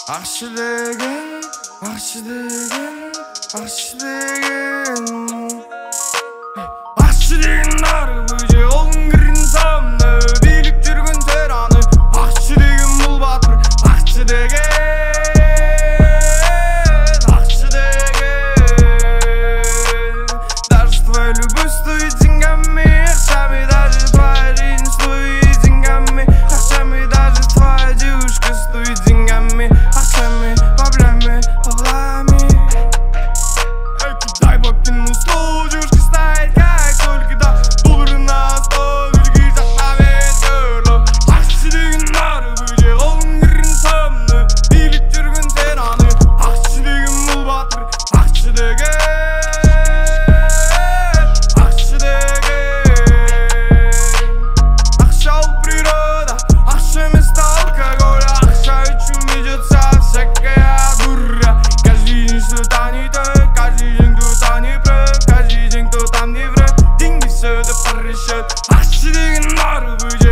Акчы деген, акчы деген, акчы деген, акчы деген нары бөже олың кірін самны билік жүргін сен аны. Акчы деген бұл батыр, акчы деген, акчы деген. Даже твоя любовь стоит деньгами, акчами даже твоя жизнь стоит деньгами, акчами даже твоя девушка стоит деньгами. Баблями, баблами. Дай бабки на стол, девушка стоит как только да. Доллары на стол, гүлге жақтамен сөрлі. Акчы деген нары бөже олың кірін самны билік жүргін сен аны. Акчы деген бұл батыр, акчы деген, акчы деген. Акча ол природа, акча емес алкоголь. Акча үшін ведется всякая. Каждый день что-то не так, каждый день кто-то не прав, каждый день кто там не враг. Деньги все это порішет. Акчы деген нары бөже